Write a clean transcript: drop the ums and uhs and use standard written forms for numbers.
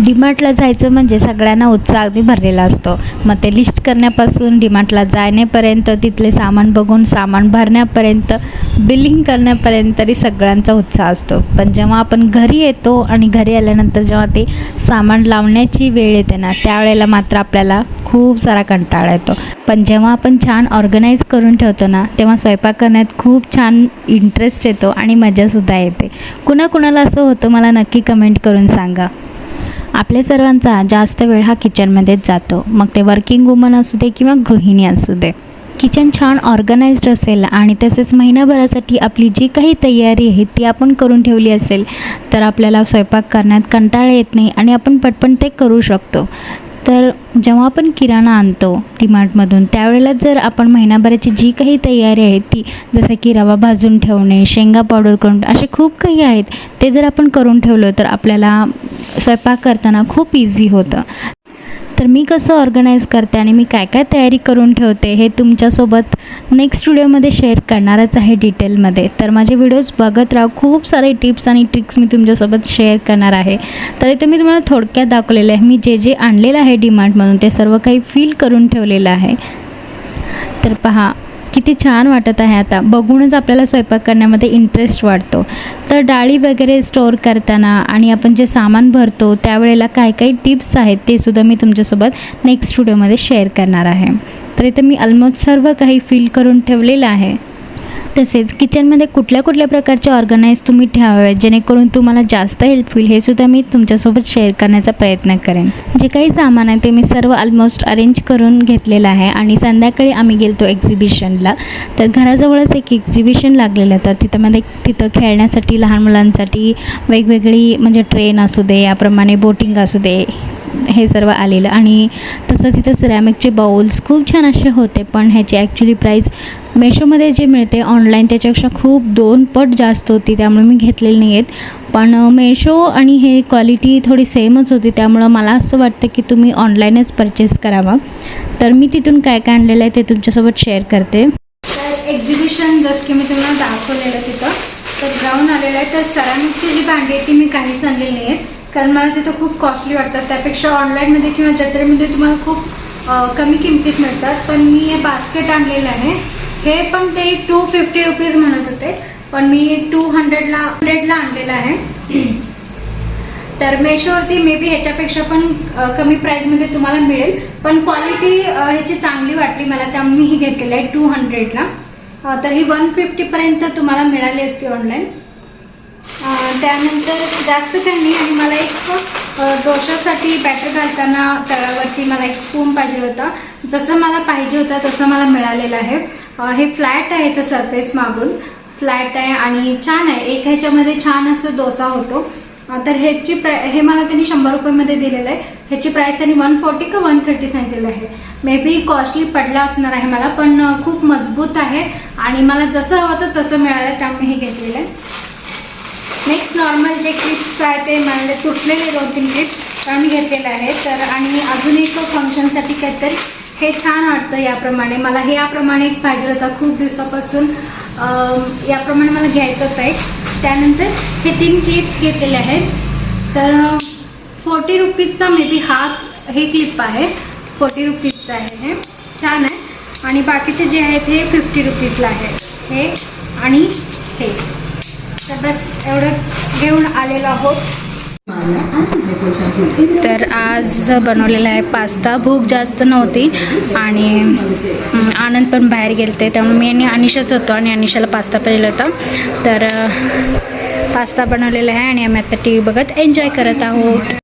डीमार्टला जायचं म्हणजे सगळ्यांना उत्साह अगदी भरलेला असतो. मग ते लिस्ट करण्यापासून डीमार्टला जाण्यापर्यंत, तिथले सामान बघून सामान भरण्यापर्यंत, बिलिंग करण्यापर्यंत तरी सगळ्यांचा उत्साह असतो. पण जेव्हा आपण घरी येतो आणि घरी आल्यानंतर जेव्हा ते सामान लावण्याची वेळ येते ना, त्यावेळेला मात्र आपल्याला खूप सारा कंटाळा येतो. पण जेव्हा आपण छान ऑर्गनाईज करून ठेवतो ना, तेव्हा स्वयंपाक करण्यात खूप छान इंटरेस्ट येतो आणि मजासुद्धा येते. कुणाकुणाला असं होतं मला नक्की कमेंट करून सांगा. आपल्या सर्वांचा जास्त वेळ हा किचनमध्येच जातो, मग ते वर्किंग वुमन असू दे किंवा गृहिणी असू दे. किचन छान ऑर्गनाइज्ड असेल आणि तसेच महिनाभरासाठी आपली जी काही तयारी आहे ती आपण करून ठेवली असेल तर आपल्याला स्वयंपाक करण्यात कंटाळा येत नाही आणि आपण पटपट ते करू शकतो. तर जेव्हा आपण किराणा आणतो डीमार्टमधून त्यावेळेला जर आपण महिनाभराची जी काही तयारी आहे ती, जसं की रवा भाजून ठेवणे, शेंगा पावडर करून, असे खूप काही आहेत, ते जर आपण करून ठेवलं तर आपल्याला स्वयंपाक करताना खूप इझी होतं. तर मी कसं ऑर्गनाईज करते आणि मी काय काय तयारी करून ठेवते हे तुमच्यासोबत नेक्स्ट व्हिडिओमध्ये शेअर करणारच आहे डिटेलमध्ये. तर माझे व्हिडिओज बघत राहा, खूप सारे टिप्स आणि ट्रिक्स मी तुमच्यासोबत शेअर करणार आहे. तर इथे मी तुम्हाला थोडक्यात दाखवलेलं आहे. मी जे जे आणलेलं आहे डीमार्टमधून ते सर्व काही फील करून ठेवलेलं आहे. तर पहा किती छान वाटत आहे. आता बघूनच आपल्याला स्वयंपाक करण्यामध्ये इंटरेस्ट वाटतो. तर डाळी वगैरे स्टोअर करताना आणि आपण जे सामान भरतो त्यावेळेला काय काही टिप्स आहेत ते सुद्धा मी तुमच्यासोबत नेक्स्ट व्हिडिओमध्ये शेअर करणार आहे. तर इथे मी ऑलमोस्ट सर्व काही फील करून ठेवलेलं आहे. तसेच किचनमध्ये कुठल्या कुठल्या प्रकारचे ऑर्गनाईज तुम्ही ठेवावे जेणेकरून तुम्हाला जास्त हेल्प होईल हे सुद्धा मी तुमच्यासोबत शेअर करण्याचा प्रयत्न करेन. जे काही सामान आहे ते मी सर्व ऑलमोस्ट अरेंज करून घेतलेलं आहे आणि संध्याकाळी आम्ही गेलो एक्झिबिशनला. तर घराजवळच एक एक्झिबिशन लागलेलं, तर तिथं खेळण्यासाठी लहान मुलांसाठी वेगवेगळी म्हणजे ट्रेन असू दे, याप्रमाणे बोटिंग असू दे, हे सर्व आलेलं. आणि तसं तिथं सिरॅमिकचे बाउल्स खूप छान असे होते. पण ह्याची ॲक्च्युली प्राईस मेशोमध्ये जे मिळते ऑनलाईन त्याच्यापेक्षा खूप 2 पट जास्त होती, त्यामुळे मी घेतलेले नाही आहेत. पण मेशो आणि हे क्वालिटी थोडी सेमच होती, त्यामुळं मला असं वाटतं की तुम्ही ऑनलाईनच परचेस करावा. तर मी तिथून काय काय आणलेलं आहे ते तुमच्यासोबत शेअर करते. तर एक्झिबिशन जसं की मी तुम्हाला दाखवलेलं तिथं तर ग्राउंड आलेलं आहे. तर सिरॅमिकची जी भांडी आहे ती मी काहीच आणलेली नाही आहेत, कारण मला तिथं खूप कॉस्टली वाटतात. त्यापेक्षा ऑनलाईनमध्ये किंवा जत्रेमध्ये तुम्हाला खूप कमी किमतीत मिळतात. पण मी हे बास्केट आणलेलं आहे. हे पण ते 250 रुपीज म्हणत होते, पण मी 200ला आणलेलं आहे. तर मेशोवरती मे बी ह्याच्यापेक्षा पण कमी प्राईजमध्ये तुम्हाला मिळेल, पण क्वालिटी ह्याची चांगली वाटली मला, त्यामुळे मी ही घेतलेलं आहे 200ला. तर ही 150पर्यंत तुम्हाला मिळाली असते ऑनलाईन. त्यानंतर जास्त काही नाही. आणि मला एक डोशासाठी बॅटर घालताना तव्यावरती मला एक स्पून पाहिजे होता. जसं मला पाहिजे होतं तसं मला मिळालेलं आहे. हे फ्लॅट आहे, याचं सरफेस मागून फ्लॅट आहे आणि छान आहे. एक ह्याच्यामध्ये छान असं डोसा होतो. तर हे मला त्यांनी 100 रुपयामध्ये दिलेलं आहे. ह्याची प्राईस त्यांनी 140 का 130 सांगितलेलं आहे. मे बी कॉस्टली पडला असणार आहे मला, पण खूप मजबूत आहे आणि मला जसं हवं होतं तसं मिळालं, त्यामुळे हे घेतलेलं आहे. नेक्स्ट नॉर्मल जे क्लिप्स आहे ते मला तुटलेले 2-3 क्लिप्स मी घेतलेले आहे. तर आणि अजून एक फंक्शनसाठी काहीतरी हे छान वाटतं याप्रमाणे. मला हे याप्रमाणे एक पाहिजे होता खूप दिवसापासून, याप्रमाणे मला घ्यायचं होतं एक. त्यानंतर हे 3 क्लिप्स घेतलेले आहेत. तर 40 रुपीजचा मे बी हे क्लिप आहे, 40 रुपीजचं आहे. हे छान आहे. आणि बाकीचे जे आहेत हे 50 रुपीजला आहे, हे आणि हे. तर बस एवढं घेऊन आलेलो आहोत. तर आज बनवलेला आहे पास्ता. भूक जास्त नव्हती आणि आनंद पण बाहेर गेलते, त्यामुळे मी आणि अनिशाच होतो आणि अनिशाला पास्ता पाहिजे होता. तर पास्ता बनवलेला आहे आणि आम्ही आता TV बघत एन्जॉय करत आहोत.